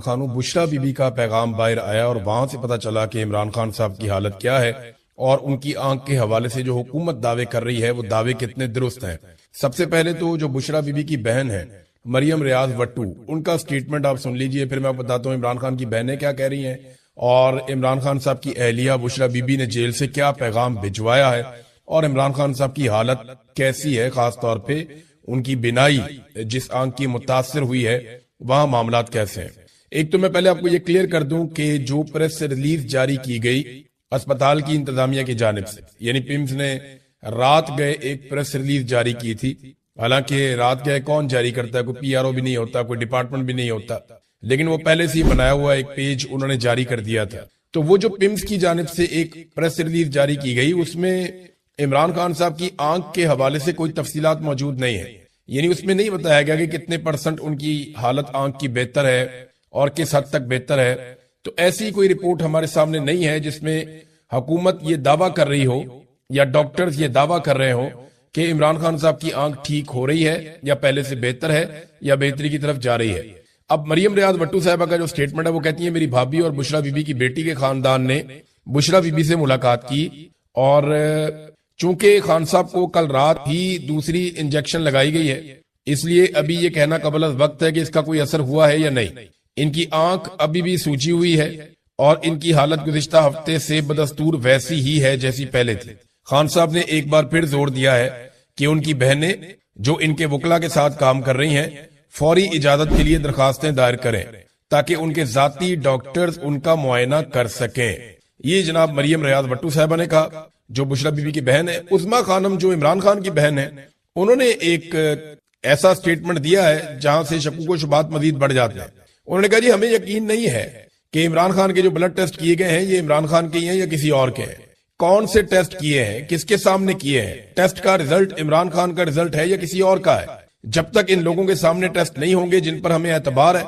खानों बुशरा बीबी का पैगाम बाहर आया और वहां से पता चला कि इमरान खान साहब की हालत क्या है और उनकी आंख के हवाले से जो हुकूमत दावे कर रही है वो दावे कितने दुरुस्त हैं। सबसे पहले तो जो बुशरा बीबी की बहन है मरियम रियाज वट्टू, उनका स्टेटमेंट आप सुन लीजिए, फिर मैं आपको बताता हूँ इमरान खान की बहनें क्या कह रही हैं और इमरान खान साहब की अहलिया बुशरा बीबी ने जेल से क्या पैगाम भिजवाया है और इमरान खान साहब की हालत कैसी है, खास तौर पे उनकी बिनाई जिस आंख की मुतासर हुई है वहां मामलात कैसे हैं। एक तो मैं पहले आपको ये क्लियर कर दूं कि जो प्रेस रिलीज जारी की गई अस्पताल की इंतजामिया की जानिब से, यानी पिम्स ने रात गए एक प्रेस रिलीज जारी की थी। हालांकि रात गए कौन जारी करता है, कोई पीआरओ भी नहीं होता, कोई डिपार्टमेंट भी नहीं होता, लेकिन वो पहले से ही बनाया हुआ एक पेज उन्होंने जारी कर दिया था। तो वो जो पिम्स की जानिब से एक प्रेस रिलीज जारी की गई उसमें इमरान खान साहब की आंख के हवाले से कोई तफसीलात मौजूद नहीं है, यानी उसमें नहीं बताया गया कि कितने % उनकी हालत आंख की बेहतर है और किस हद तक बेहतर है। तो ऐसी कोई रिपोर्ट हमारे सामने नहीं है जिसमें हुकूमत ये दावा कर रही हो या डॉक्टर्स ये दावा कर रहे हो कि इमरान खान साहब की आंख ठीक हो रही है या पहले से बेहतर है या बेहतरी की तरफ जा रही है। अब मरियम रियाज वट्टू साहबा का जो स्टेटमेंट है वो कहती है मेरी भाभी और बुशरा बीबी की बेटी के खानदान ने बुशरा बीबी से मुलाकात की और चूंकि खान साहब को कल रात ही दूसरी इंजेक्शन लगाई गई है इसलिए अभी ये कहना कबल वक्त है कि इसका कोई असर हुआ है या नहीं। इनकी आंख अभी भी सूजी हुई है और इनकी हालत गुज़िश्ता हफ्ते से बदस्तूर वैसी ही है जैसी पहले थी। खान साहब ने एक बार फिर जोर दिया है कि उनकी बहनें जो इनके वकला के साथ काम कर रही हैं फौरी इजाजत के लिए दरखास्तें दायर करें ताकि उनके जाती डॉक्टर्स उनका मुआयना कर सकें। ये जनाब मरियम रियाज वट्टू साहबा ने कहा, जो बुशरा बीबी की बहन है। उस्मा खानम जो इमरान खान की बहन है उन्होंने एक ऐसा स्टेटमेंट दिया है जहां से शकूक व शुबात मजीद बढ़ जाते हैं। उन्होंने कहा जी हमें यकीन नहीं है कि इमरान खान के जो ब्लड टेस्ट किए गए हैं ये इमरान खान के ही हैं या किसी और के हैं। कौन से टेस्ट किए हैं, किसके सामने किए हैं, टेस्ट का रिजल्ट इमरान खान का रिजल्ट है या किसी और का है। जब तक इन लोगों के सामने टेस्ट नहीं होंगे जिन पर हमें एतबार है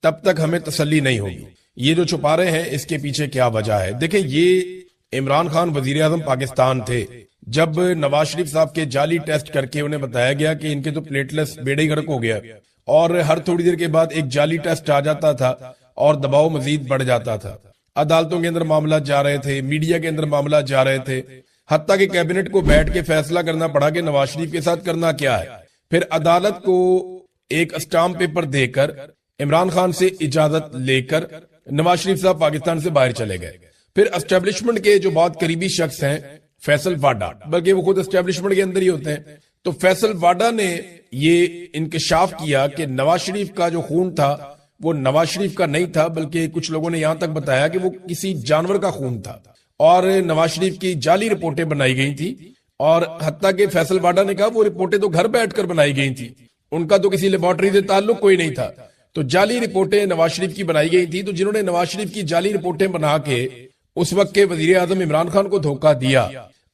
तब तक हमें तसल्ली नहीं होगी। ये जो छुपा रहे हैं इसके पीछे क्या वजह है। देखें, ये इमरान खान वजीर आजम पाकिस्तान थे जब नवाज शरीफ साहब के जाली टेस्ट करके उन्हें बताया गया कि इनके तो प्लेटलेट्स बेड़े ही गर्क हो गया और हर थोड़ी देर के बाद एक जाली टेस्ट आ जाता था और दबाव मजीद बढ़ जाता था। अदालतों के अंदर मामला जा रहे थे, मीडिया के अंदर मामला जा रहे थे, हत्ता कि कैबिनेट को बैठ के फैसला करना पड़ा कि नवाज शरीफ के साथ करना क्या है। फिर अदालत को एक स्टाम्प पेपर देकर इमरान खान से इजाजत लेकर नवाज शरीफ साहब पाकिस्तान से बाहर चले गए। फिर एस्टेब्लिशमेंट के जो बहुत करीबी शख्स हैं फैसल वाडा, बल्कि वो खुद एस्टेब्लिशमेंट के अंदर ही होते हैं, तो फैसल वाडा ने ये इंकशाफ किया कि नवाज शरीफ का जो खून था वो नवाज शरीफ का नहीं था, बल्कि कुछ लोगों ने यहां तक बताया कि वो किसी जानवर का खून था और नवाज शरीफ की जाली रिपोर्टें बनाई गई थी। और हत्ता के फैसल वाडा ने कहा वो रिपोर्टें तो घर बैठकर बनाई गई थी, उनका तो किसी लेबोरेटरी से ताल्लुक कोई नहीं था। तो जाली रिपोर्टें नवाज शरीफ की बनाई गई थी। तो जिन्होंने नवाज शरीफ की जाली रिपोर्टें बना के उस वक्त के वजीर आजम इमरान खान को धोखा दिया,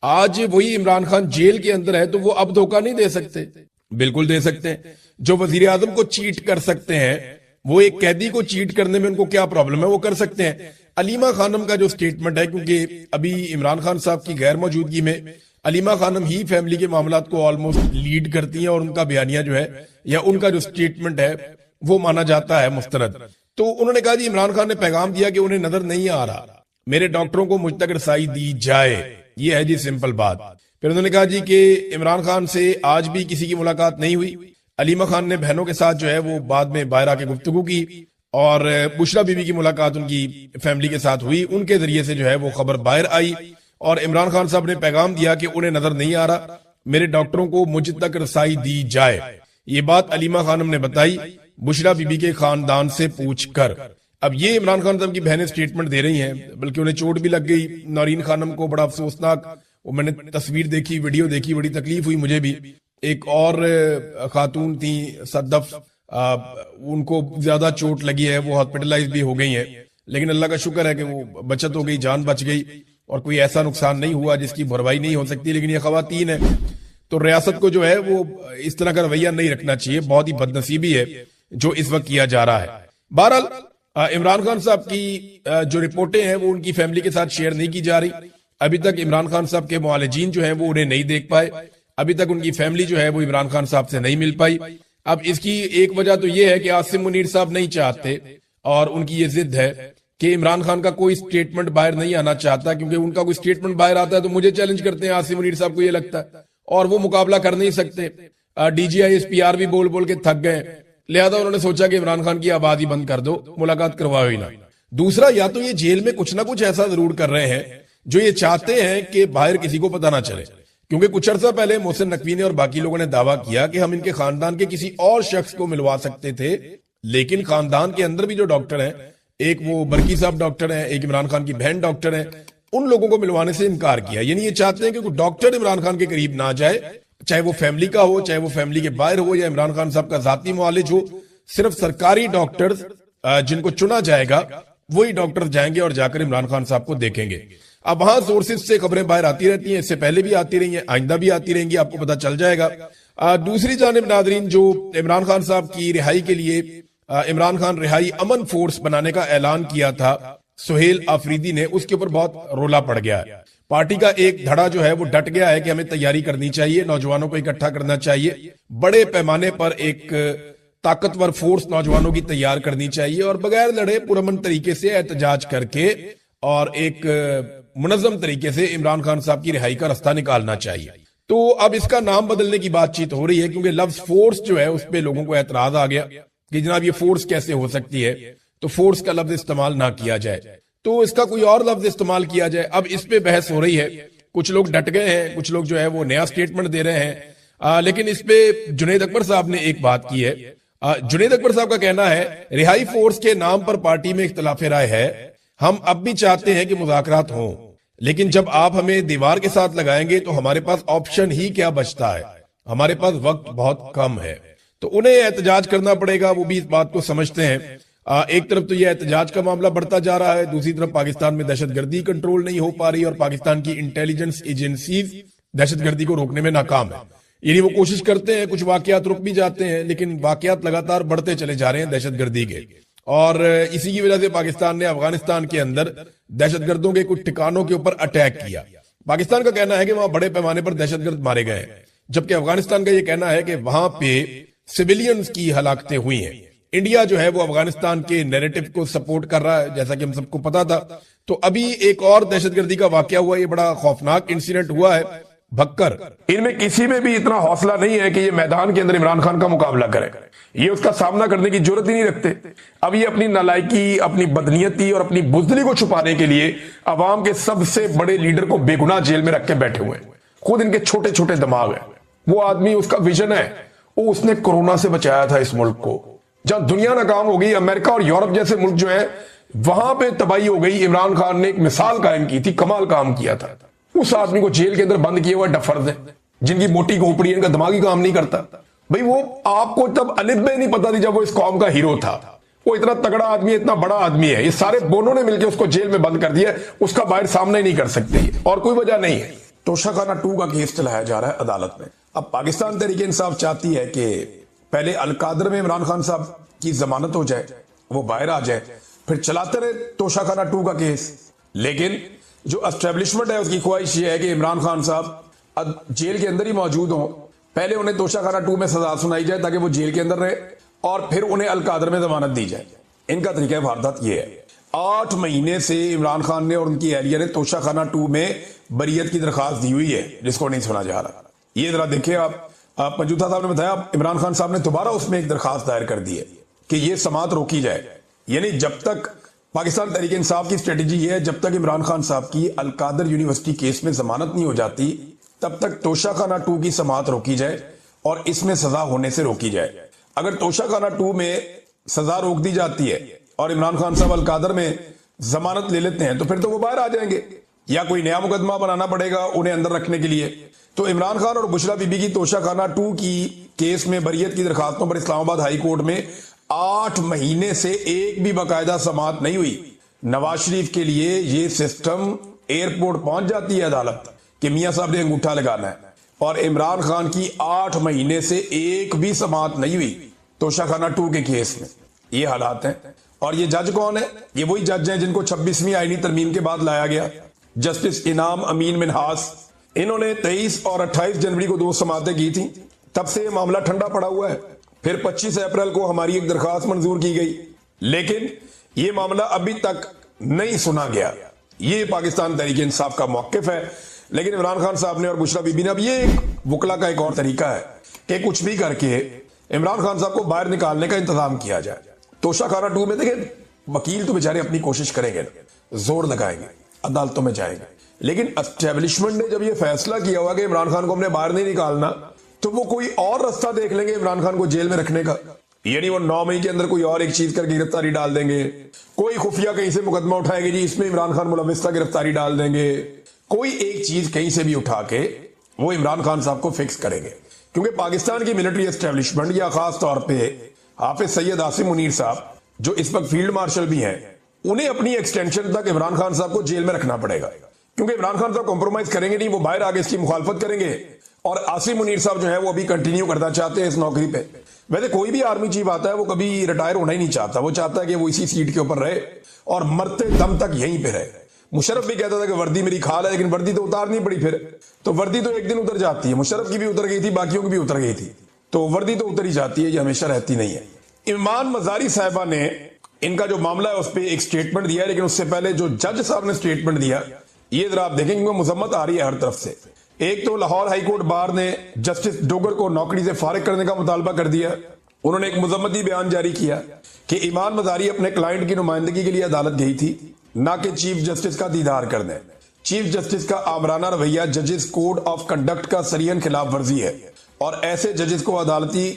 आज वही इमरान खान जेल के अंदर है तो वो अब धोखा नहीं दे सकते। बिल्कुल दे सकते हैं। जो वजीर आजम को चीट कर सकते हैं वो एक कैदी को चीट करने में उनको क्या प्रॉब्लम है, वो कर सकते हैं। अलीमा खानम का जो स्टेटमेंट है, क्योंकि अभी इमरान खान साहब की गैर मौजूदगी में अलीमा खानम ही फैमिली के मामलात को ऑलमोस्ट लीड करती हैं और उनका बयानिया जो है या उनका जो स्टेटमेंट है वो माना जाता है मुस्तरद। तो उन्होंने कहा जी इमरान खान ने पैगाम दिया कि उन्हें नजर नहीं आ रहा, मेरे डॉक्टरों को मुझ तक रसाई दी जाए, ये है जी सिंपल बात। फिर उन्होंने कहा जी कि इमरान खान से आज भी किसी की मुलाकात नहीं हुई। अलीमा खान ने बहनों के साथ जो है वो बाद में बाहर आके गुफ्तगू की और बुशरा बीबी की मुलाकात उनकी फैमिली के साथ हुई, उनके जरिए से जो है वो खबर बाहर आई और इमरान खान साहब ने पैगाम दिया कि उन्हें नजर नहीं आ रहा, मेरे डॉक्टरों को मुझ तक रसाई दी जाए। ये बात अलीमा खानम ने बताई बुशरा बीबी के खानदान से पूछकर। अब ये इमरान खान साहब की बहनें स्टेटमेंट दे रही हैं, बल्कि उन्हें चोट भी लग गई। नौरीन खानम को बड़ा अफसोसनाक, वो मैंने तस्वीर देखी, वीडियो देखी, बड़ी तकलीफ हुई मुझे भी। एक और खातून थी सद्दफ, उनको ज्यादा चोट लगी है, वो हॉस्पिटलाइज भी हो गई हैं, लेकिन अल्लाह का शुक्र है कि वो बचत हो गई, जान बच गई और कोई ऐसा नुकसान नहीं हुआ जिसकी भरवाई नहीं हो सकती। लेकिन ये खवातीन है तो रियासत को जो है वो इस तरह का रवैया नहीं रखना चाहिए, बहुत ही बदनसीबी है जो इस वक्त किया जा रहा है। बहरहाल इमरान खान साहब की जो रिपोर्टें हैं वो उनकी फैमिली के साथ शेयर नहीं की जा रही। अभी तक इमरान खान साहब के मुआलिजीन जो है वो उन्हें नहीं देख पाए, अभी तक उनकी फैमिली जो है वो इमरान खान साहब से नहीं मिल पाई। अब इसकी एक वजह तो ये है कि आसिम मुनीर साहब नहीं चाहते और उनकी ये जिद है कि इमरान खान का कोई स्टेटमेंट बाहर नहीं आना चाहता, क्योंकि उनका कोई स्टेटमेंट बाहर आता है तो मुझे चैलेंज करते हैं आसिम मुनीर साहब को, ये लगता है, और वो मुकाबला कर नहीं सकते। डीजीआई एसपीआर भी बोल बोल के थक गए, लिहाजा उन्होंने सोचा कि इमरान खान की आवाज ही बंद कर दो, मुलाकात करवाओ ही ना। दूसरा, या तो ये जेल में कुछ ना कुछ ऐसा जरूर कर रहे हैं जो ये चाहते हैं कि बाहर किसी को पता ना चले, क्योंकि कुछ अर्सा पहले मोहसिन नकवी ने और बाकी लोगों ने दावा किया कि हम इनके खानदान के किसी और शख्स को मिलवा सकते थे, लेकिन खानदान के अंदर भी जो डॉक्टर हैं, एक वो बरकी साहब डॉक्टर हैं, एक इमरान खान की बहन डॉक्टर हैं, उन लोगों को मिलवाने से इनकार किया। यानी ये चाहते हैं कि कोई डॉक्टर इमरान खान के करीब ना जाए, चाहे वो फैमिली का हो, चाहे वो फैमिली के बाहर हो, या इमरान खान साहब का जाती मुआलिज हो। सिर्फ सरकारी डॉक्टर जिनको चुना जाएगा वही डॉक्टर जाएंगे और जाकर इमरान खान साहब को देखेंगे। अब वहां सोर्सेज से खबरें बाहर आती रहती हैं, इससे पहले भी आती रही हैं, आइंदा भी आती रहेंगी, आपको पता चल जाएगा। दूसरी जानिब नादरीन, जो इमरान खान साहब की रिहाई के लिए इमरान खान रिहाई अमन फोर्स बनाने का ऐलान किया था सुहेल आफरीदी ने, उसके ऊपर बहुत रोला पड़ गया है। पार्टी का एक धड़ा जो है वो डट गया है कि हमें तैयारी करनी चाहिए, नौजवानों को इकट्ठा करना चाहिए, बड़े पैमाने पर एक ताकतवर फोर्स नौजवानों की तैयार करनी चाहिए और बगैर लड़े पुरअमन तरीके से एहतजाज करके और एक मुनज़्ज़म तरीके से इमरान खान साहब की रिहाई का रास्ता निकालना चाहिए। तो अब इसका नाम बदलने की बातचीत हो रही है, क्योंकि लफ्ज फोर्स जो है उस पर लोगों को एतराज आ गया कि जनाब ये फोर्स कैसे हो सकती है, तो फोर्स का लफ्ज इस्तेमाल ना किया जाए, तो इसका कोई और लफ्ज इस्तेमाल किया जाए। अब इस पे बहस हो रही है, कुछ लोग डट गए हैं, कुछ लोग जो है वो नया स्टेटमेंट दे रहे हैं। लेकिन इस पे जुनैद अकबर साहब ने एक बात की है। जुनैद अकबर साहब का कहना है, रिहाई फोर्स के नाम पर पार्टी में इख्तिलाफ राय है, हम अब भी चाहते हैं कि मुज़ाकरात हों, लेकिन जब आप हमें दीवार के साथ लगाएंगे तो हमारे पास ऑप्शन ही क्या बचता है, हमारे पास वक्त बहुत कम है। तो उन्हें एहतजाज करना पड़ेगा, वो भी इस बात को समझते हैं। एक तरफ तो यह एहतजाज का मामला बढ़ता जा रहा है, दूसरी तरफ पाकिस्तान में दहशतगर्दी कंट्रोल नहीं हो पा रही और पाकिस्तान की इंटेलिजेंस एजेंसीज दहशतगर्दी को रोकने में नाकाम है। यानी वो कोशिश करते हैं, कुछ वाकयात रुक भी जाते हैं, लेकिन वाकयात लगातार बढ़ते चले जा रहे हैं दहशतगर्दी के। और इसी की वजह से पाकिस्तान ने अफगानिस्तान के अंदर दहशतगर्दों के कुछ ठिकानों के ऊपर अटैक किया। पाकिस्तान का कहना है कि वहां बड़े पैमाने पर दहशतगर्द मारे गए हैं, जबकि अफगानिस्तान का यह कहना है कि वहां पे सिविलियंस की हलाकतें हुई हैं। इंडिया जो है वो अफगानिस्तान के नैरेटिव को सपोर्ट कर रहा है, जैसा कि हम सबको पता था। तो अभी एक और दहशतगर्दी का वाकया हुआ, ये बड़ा खौफनाक इंसिडेंट हुआ है भक्कर। इनमें किसी में भी इतना हौसला नहीं है कि ये मैदान के अंदर इमरान खान का मुकाबला करे, ये उसका सामना करने की जरूरत ही नहीं रखते। अब ये अपनी नालायकी, अपनी बदनीयती और अपनी बुज़दिली को छुपाने के लिए अवाम के सबसे बड़े लीडर को बेगुनाह जेल में रख के बैठे हुए हैं। खुद इनके छोटे छोटे दिमाग है। वो आदमी, उसका विजन है, वो उसने कोरोना से बचाया था इस मुल्क को। जब दुनिया नाकाम हो गई, अमेरिका और यूरोप जैसे मुल्क जो है वहां पे तबाही हो गई, इमरान खान ने एक मिसाल कायम की थी, कमाल काम किया था। उस आदमी को जेल के अंदर बंद किया हुआ डफर्ज है, जिनकी मोटी खोपड़ी, इनका दिमाग ही काम नहीं करता। भाई वो आपको तब अलिफ-बे नहीं पता थी जब वो इस कौम का हीरो था। वो इतना तगड़ा आदमी, इतना बड़ा आदमी है, ये सारे बोनों ने मिलकर उसको जेल में बंद कर दिया, उसका बाहर सामना ही नहीं कर सकते और कोई वजह नहीं है। तोशाखाना 2 का केस चलाया जा रहा है अदालत में। अब पाकिस्तान तहरीक इंसाफ चाहती है कि पहले अलकादर में इमरान खान साहब की जमानत हो जाए, वो बाहर आ जाए, फिर चलाते रहे तोशाखाना 2 का केस। लेकिन जो एस्टेब्लिशमेंट है उसकी ख्वाहिश ये है कि इमरान खान साहब जेल के अंदर ही मौजूद हों, पहले उन्हें तोशाखाना 2 में सजा सुनाई जाए ताकि वो जेल के अंदर रहे और फिर उन्हें अलकादर में जमानत दी जाए। इनका तरीका वारदात ये है। 8 महीने से इमरान खान ने और उनकी एहलिया ने तोशाखाना 2 में बरियत की दरखास्त दी हुई है, जिसको नहीं सुना जा रहा। ये जरा देखिए आप पंजूथा साहब ने बताया इमरान खान साहब ने दोबारा उसमें एक दरखास्त दायर कर दी है कि यह समात रोकी जाए। यानी जब तक पाकिस्तान तहरीक इंसाफ की स्ट्रेटेजी ये है, जब तक इमरान खान साहब की अलकादर यूनिवर्सिटी केस में जमानत नहीं हो जाती तब तक तोशाखाना 2 की समात रोकी जाए और इसमें सजा होने से रोकी जाए। अगर तोशाखाना 2 में सजा रोक दी जाती है और इमरान खान साहब अलकादर में जमानत ले लेते हैं तो फिर तो वो बाहर आ जाएंगे, या कोई नया मुकदमा बनाना पड़ेगा उन्हें अंदर रखने के लिए। तो इमरान खान और बुशरा बीबी की तोशाखाना 2 की केस में बरियत की दरखास्तों पर इस्लामाबाद हाई कोर्ट में 8 महीने से एक भी बाकायदा समात नहीं हुई। नवाज शरीफ के लिए ये सिस्टम एयरपोर्ट पहुंच जाती है अदालत कि मियां साहब ने अंगूठा लगाना है, और इमरान खान की 8 महीने से एक भी समात नहीं हुई तोशाखाना 2 के केस में। ये हालात हैं। और ये जज कौन है? ये वही जज हैं जिनको 26वीं आईनी तरमीम के बाद लाया गया, जस्टिस इनाम अमीन मिनहास। इन्होंने 23 और 28 जनवरी को 2 समातें की थी, तब से मामला ठंडा पड़ा हुआ है। फिर 25 अप्रैल को हमारी एक दरखास्त मंजूर की गई लेकिन यह मामला अभी तक नहीं सुना गया। ये पाकिस्तान तहरीक इंसाफ का मौकिफ है। लेकिन इमरान खान साहब ने और बुशरा बीबी ने, अब ये वकला का एक और तरीका है कि कुछ भी करके इमरान खान साहब को बाहर निकालने का इंतजाम किया जाए। तोशाखाना 2 में देखें, वकील तो बेचारे अपनी कोशिश करेंगे, जोर लगाएंगे, अदालतों में जाएंगे, लेकिन एस्टेब्लिशमेंट ने जब यह फैसला किया हुआ कि इमरान खान को हमने बाहर नहीं निकालना, तो वो कोई और रास्ता देख लेंगे इमरान खान को जेल में रखने का। यानी वो 9 मई के अंदर कोई और एक चीज करके गिरफ्तारी डाल देंगे, कोई खुफिया कहीं से मुकदमा उठाएंगे जी इसमें इमरान खान मुलविस था, गिरफ्तारी डाल देंगे, कोई एक चीज कहीं से भी उठा के वो इमरान खान साहब को फिक्स करेंगे। क्योंकि पाकिस्तान की मिलिट्री एस्टेब्लिशमेंट या खास तौर पे हाफिज सैयद आसिम मुनीर साहब जो इस वक्त फील्ड मार्शल भी हैं, उन्हें अपनी एक्सटेंशन तक इमरान खान साहब को जेल में रखना पड़ेगा। क्योंकि इमरान खान साहब कॉम्प्रोमाइज करेंगे नहीं, वो बाहर आगे इसकी मुखालफत करेंगे और आसिम मुनीर साहब जो है वो अभी कंटिन्यू करना चाहते हैं इस नौकरी पे। वैसे कोई भी आर्मी चीफ आता है वो कभी रिटायर होना ही नहीं चाहता, वो चाहता है कि वो इसी सीट के ऊपर रहे और मरते दम तक यहीं पे रहे। मुशर्रफ भी कहता था कि वर्दी मेरी खाल है, लेकिन वर्दी तो उतारनी पड़ी, फिर तो वर्दी तो एक दिन उतर जाती है। मुशर्रफ की भी उतर गई थी, बाकियों की भी उतर गई थी, तो वर्दी तो उतर ही जाती है, ये हमेशा रहती नहीं है। ईमान मजारी साहिबा ने इनका जो मामला है उस पर एक स्टेटमेंट दिया, लेकिन उससे पहले जो जज साहब ने स्टेटमेंट दिया ये जरा आप देखें, क्योंकि मुजम्मत आ रही है हर तरफ से। एक तो लाहौर हाईकोर्ट बार ने जस्टिस डोगर को नौकरी से फारिग करने का मुतालबा कर दिया। उन्होंने एक मुजम्मती बयान जारी किया कि ईमान मजारी अपने क्लाइंट की नुमाइंदगी के लिए अदालत गई थी, ना कि चीफ जस्टिस का दीदार करने। चीफ जस्टिस का आमराना रवैया जजेस कोड ऑफ कंडक्ट का सरियन खिलाफ वर्जी है और ऐसे जजेस को अदालती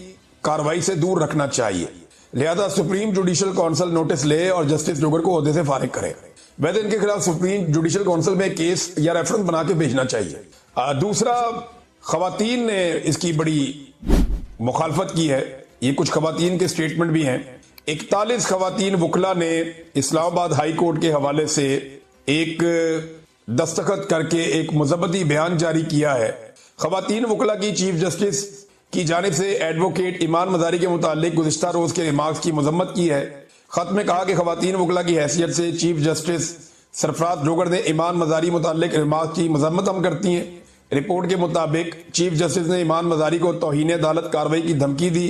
कार्रवाई से दूर रखना चाहिए। लिहाजा सुप्रीम जुडिशल काउंसिल नोटिस ले और जस्टिस डोगर को ओहदे से फारिग करे। वैसे इनके खिलाफ सुप्रीम जुडिशल काउंसिल में केस या रेफरेंस बना के भेजना चाहिए। दूसरा, खवातीन ने इसकी बड़ी मुखालफत की है। ये कुछ खवातीन के स्टेटमेंट भी हैं। 41 खवातीन वकला ने इस्लामाबाद हाई कोर्ट के हवाले से एक दस्तखत करके एक मुजम्मती बयान जारी किया है। खवातीन वकला की चीफ जस्टिस की जानिब से एडवोकेट ईमान मजारी के मुतालिक गुज़िश्ता रोज के रिमार्क्स की मजम्मत की है। खत में कहा कि खवातीन वकला की हैसियत से चीफ जस्टिस सरफराज डोगर ने ईमान मजारी मुतालिक रिमार्क्स की मजम्मत हम करती हैं। रिपोर्ट के मुताबिक चीफ जस्टिस ने ईमान मजारी को तौहीन अदालत कार्रवाई की धमकी दी।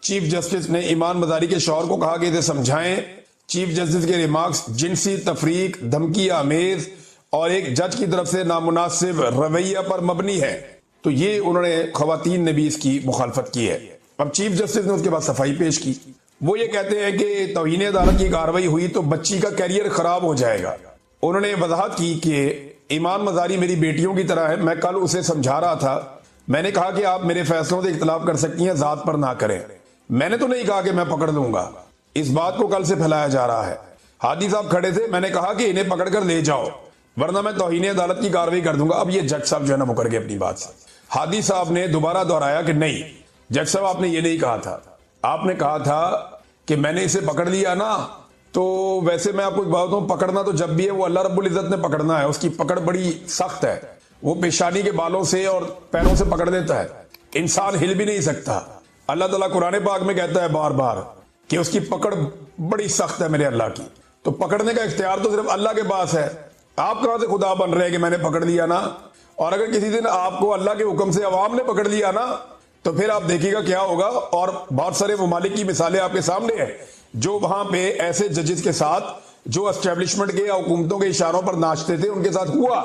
चीफ जस्टिस ने ईमान मजारी के शौहर को कहा कि इसे समझाएं। चीफ जस्टिस के रिमार्क्स जिनसी तफरीक, धमकी आमेज और एक जज की तरफ से नामुनासिब रवैया पर मबनी है। तो ये उन्होंने खवातीन ने भी इसकी मुखालफत की है। अब चीफ जस्टिस ने उसके बाद सफाई पेश की। वो ये कहते हैं कि तौहीन अदालत की कार्रवाई हुई तो बच्ची का कैरियर खराब हो जाएगा। उन्होंने वजाहत की कि ईमान मजारी मेरी बेटियों की तरह है। मैं कल उसे समझा रहा था, मैंने कहा कि आप मेरे फैसलों से इख्तलाफ कर सकती हैं, जात पर ना करें। मैंने तो नहीं कहा कि मैं पकड़ लूंगा। इस बात को कल से फैलाया जा रहा है। हादी साहब खड़े थे, मैंने कहा कि इन्हें पकड़ कर ले जाओ वरना मैं तौहीन अदालत की कार्रवाई कर दूंगा। अब ये जज साहब जो है ना मुकर गए अपनी बात से। हादी साहब ने दोबारा दोहराया कि नहीं जज साहब, आपने ये नहीं कहा था। आपने कहा था कि मैंने इसे पकड़ लिया ना, तो वैसे मैं आपको एक बात बताऊं, पकड़ना तो जब भी है वो अल्लाह रब्बुल इज्जत ने पकड़ना है। उसकी पकड़ बड़ी सख्त है। वो पेशानी के बालों से और पैरों से पकड़ देता है, इंसान हिल भी नहीं सकता। अल्लाह ताला कुरान पाक में कहता है बार बार कि उसकी पकड़ बड़ी सख्त है मेरे अल्लाह की। तो पकड़ने का इख्तियार तो सिर्फ अल्लाह के पास है। आप कहां से खुदा बन रहे हैं कि मैंने पकड़ लिया ना। और अगर किसी दिन आपको अल्लाह के हुक्म से अवाम ने पकड़ लिया ना, तो फिर आप देखिएगा क्या होगा। और बहुत सारे ममालिक की मिसालें आपके सामने है जो वहां पे ऐसे जजेस के साथ जो एस्टेब्लिशमेंट के या हुकूमतों के इशारों पर नाचते थे उनके साथ हुआ।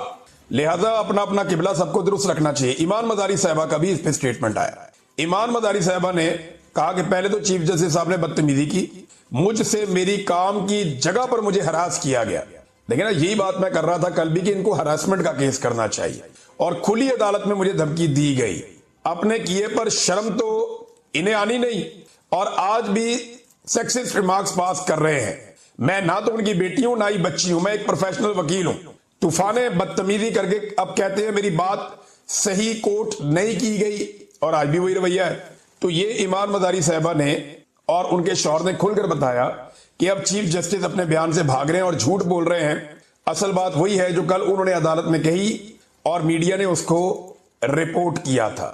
लिहाजा अपना अपना किबला सबको दुरुस्त रखना चाहिए। ईमान मजारी साहबा का भी इस पे स्टेटमेंट आया। ईमान मजारी साहबा ने कहा कि पहले तो चीफ जस्टिस साहब ने बदतमीजी की, मुझसे मेरी काम की जगह पर मुझे हरास किया गया। देखिए ना, यही बात मैं कर रहा था कल भी कि इनको हरासमेंट का केस करना चाहिए। और खुली अदालत में मुझे धमकी दी गई। अपने किए पर शर्म तो इन्हें आनी नहीं और आज भी सेक्सिस्ट रिमार्क्स पास कर रहे हैं। मैं ना तो उनकी बेटी हूं ना ही बच्ची हूं, मैं एक प्रोफेशनल वकील हूं। तूफाने बदतमीजी करके अब कहते हैं मेरी बात सही कोट नहीं की गई और आज भी वही रवैया है। तो ये ईमान मजारी साहबा ने और उनके शौहर ने खुलकर बताया कि अब चीफ जस्टिस अपने बयान से भाग रहे हैं और झूठ बोल रहे हैं। असल बात वही है जो कल उन्होंने अदालत में कही और मीडिया ने उसको रिपोर्ट किया था।